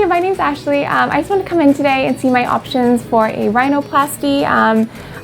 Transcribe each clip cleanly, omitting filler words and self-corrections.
my name's Ashley. I just wanted to come in today and see my options for a rhinoplasty.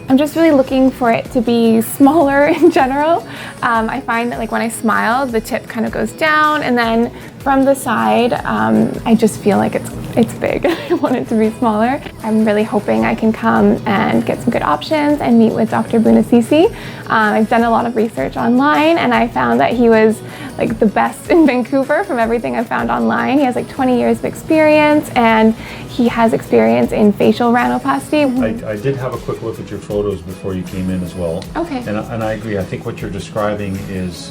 I'm just really looking for it to be smaller in general. I find that like when I smile, the tip kind of goes down, and then from the side, I just feel like it's big. I want it to be smaller. I'm really hoping I can come and get some good options and meet with Dr. Buonassisi. I've done a lot of research online, and I found that he was like the best in Vancouver from everything I've found online. He has like 20 years of experience, and he has experience in facial rhinoplasty. I did have a quick look at your photos before you came in as well. Okay. And I agree. I think what you're describing is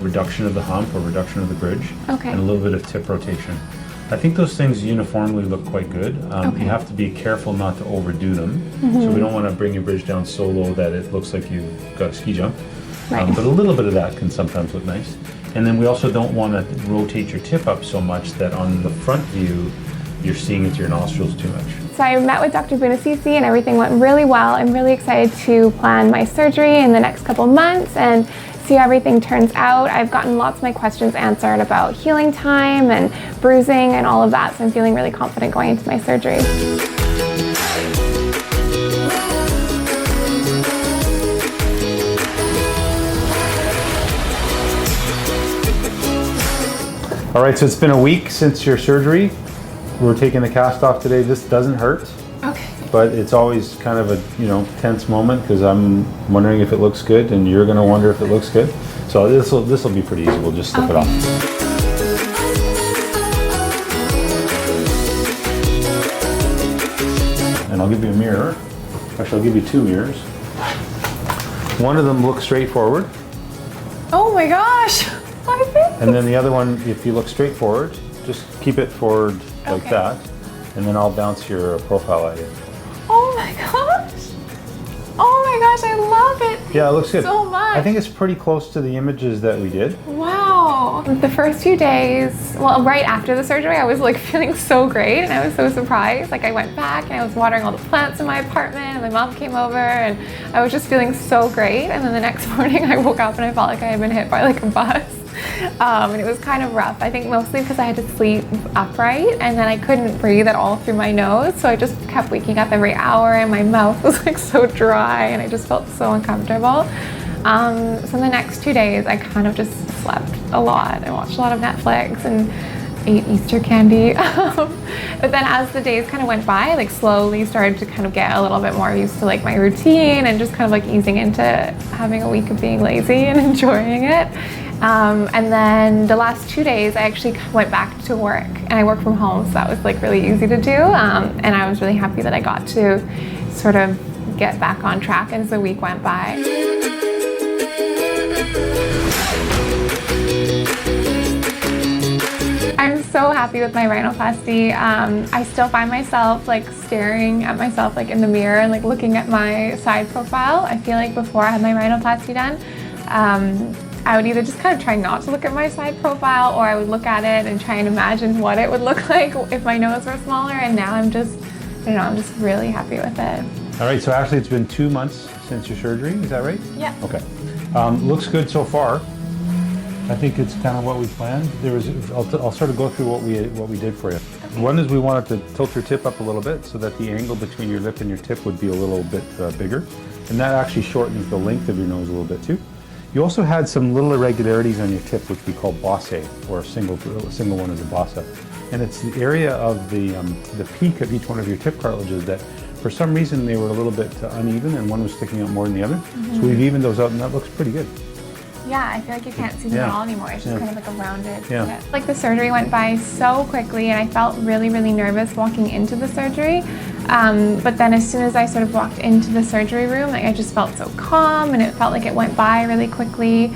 reduction of the hump or reduction of the bridge. Okay. And a little bit of tip rotation. I think those things uniformly look quite good. Okay. You have to be careful not to overdo them. So we don't want to bring your bridge down so low that it looks like you've got a ski jump. Right. But a little bit of that can sometimes look nice. And then we also don't want to rotate your tip up so much that on the front view, you're seeing into your nostrils too much. So I met with Dr. Buonassisi and everything went really well. I'm really excited to plan my surgery in the next couple months and see how everything turns out. I've gotten lots of my questions answered about healing time and bruising and all of that, so I'm feeling really confident going into my surgery. All right, so it's been a week since your surgery. We're taking the cast off today. This doesn't hurt. Okay. But it's always kind of a tense moment because I'm wondering if it looks good, and you're going to wonder if it looks good. So this will be pretty easy. We'll just slip it off. And I'll give you a mirror. Actually, I'll give you two mirrors. One of them looks straightforward. Oh my gosh! And then the other one, if you look straight forward, just keep it forward like that, and then I'll bounce your profile at you. Oh my gosh! Oh my gosh, I love it! Yeah, it looks good. So much! I think it's pretty close to the images that we did. Wow! The first few days, well, right after the surgery, I was like feeling so great, and I was so surprised. Like I went back and I was watering all the plants in my apartment, and my mom came over, and I was just feeling so great. And then the next morning I woke up and I felt like I had been hit by like a bus. And it was kind of rough. I think mostly because I had to sleep upright, and then I couldn't breathe at all through my nose, so I just kept waking up every hour, and my mouth was like so dry, and I just felt so uncomfortable. So the next 2 days I kind of just slept a lot. I watched a lot of Netflix and ate Easter candy. But then as the days kind of went by, I like slowly started to kind of get a little bit more used to like my routine and just kind of like easing into having a week of being lazy and enjoying it. And then the last 2 days I actually went back to work, and I work from home, so that was like really easy to do. And I was really happy that I got to sort of get back on track as the week went by. I'm so happy with my rhinoplasty. I still find myself like staring at myself like in the mirror and like looking at my side profile. I feel like before I had my rhinoplasty done, I would either just kind of try not to look at my side profile, or I would look at it and try and imagine what it would look like if my nose were smaller, and now I'm just really happy with it. All right, so Ashley, it's been 2 months since your surgery, is that right? Yeah. Okay. Looks good so far. I think it's kind of what we planned. I'll sort of go through what we did for you. Okay. One is we wanted to tilt your tip up a little bit so that the angle between your lip and your tip would be a little bit bigger, and that actually shortens the length of your nose a little bit too. You also had some little irregularities on your tip, which we call bosse, or a single one is a bossa. And it's the area of the peak of each one of your tip cartilages that for some reason they were a little bit uneven, and one was sticking out more than the other. So we've evened those out, and that looks pretty good. Yeah, I feel like you can't see them at all anymore. It's just kind of like a rounded tip. Like the surgery went by so quickly, and I felt really, really nervous walking into the surgery. But then as soon as I sort of walked into the surgery room, like I just felt so calm, and it felt like it went by really quickly.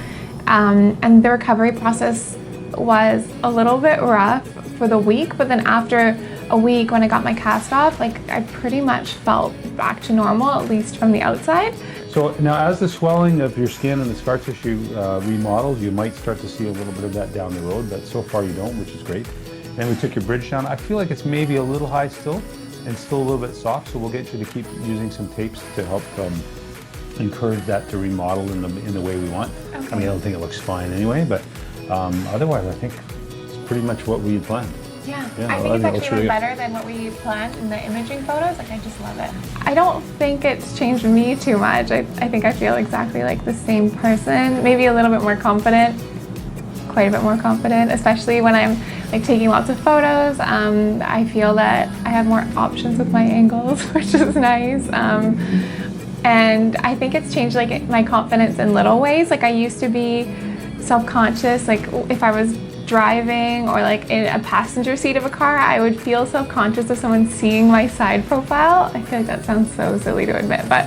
And the recovery process was a little bit rough for the week, but then after a week when I got my cast off, like I pretty much felt back to normal, at least from the outside. So now as the swelling of your skin and the scar tissue remodels, you might start to see a little bit of that down the road, but so far you don't, which is great. Then we took your bridge down. I feel like it's maybe a little high still, and still a little bit soft, so we'll get you to keep using some tapes to help encourage that to remodel in the way we want. Okay. I mean, I don't think it looks fine anyway, but otherwise I think it's pretty much what we had planned. Yeah, Yeah, I think it's looks actually really even good. better than what we planned in the imaging photos. Like, I just love it. I don't think it's changed me too much. I think I feel exactly like the same person, maybe a little bit more confident, quite a bit more confident, especially when I'm like taking lots of photos. I feel that I have more options with my angles, which is nice. And I think it's changed like my confidence in little ways. Like, I used to be self-conscious, like if I was driving or like in a passenger seat of a car, I would feel self-conscious of someone seeing my side profile. I feel like that sounds so silly to admit, but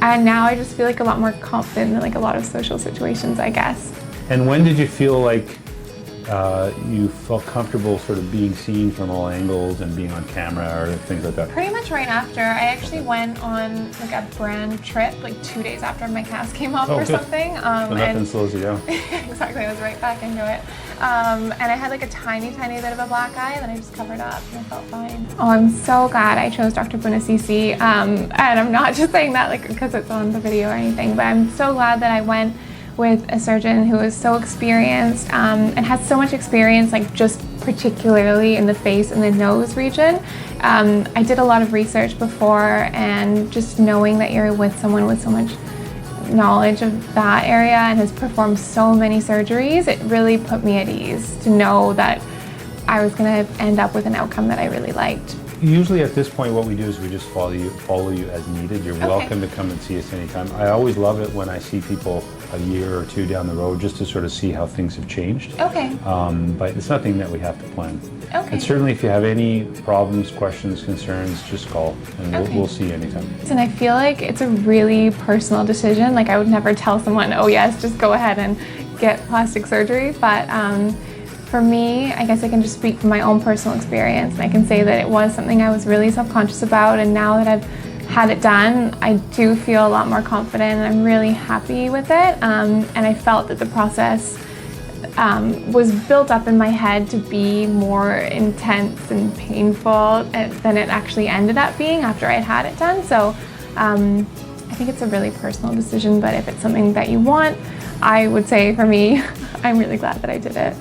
and now I just feel like a lot more confident in like a lot of social situations, I guess. And when did you feel like you felt comfortable sort of being seen from all angles and being on camera or things like that? Pretty much right after. I actually went on like a brand trip like 2 days after my cast came off or good. something. So nothing slows you down. Exactly, I was right back into it. And I had like a tiny bit of a black eye and then I just covered up and I felt fine. Oh, I'm so glad I chose Dr. Buonassisi. And I'm not just saying that like because it's on the video or anything, but I'm so glad that I went with a surgeon who is so experienced and has so much experience, like just particularly in the face and the nose region. I did a lot of research before, and just knowing that you're with someone with so much knowledge of that area and has performed so many surgeries, it really put me at ease to know that I was going to end up with an outcome that I really liked. Usually at this point what we do is we just follow you as needed. You're welcome to come and see us anytime. I always love it when I see people a year or two down the road just to sort of see how things have changed. Okay. But it's nothing that we have to plan. Okay. And certainly if you have any problems, questions, concerns, just call and we'll see you anytime. And I feel like it's a really personal decision. Like, I would never tell someone, oh yes, just go ahead and get plastic surgery. But for me, I guess I can just speak from my own personal experience, and I can say that it was something I was really self-conscious about, and now that I've had it done, I do feel a lot more confident and I'm really happy with it. And I felt that the process was built up in my head to be more intense and painful than it actually ended up being after I had it done. So I think it's a really personal decision, but if it's something that you want, I would say for me, I'm really glad that I did it.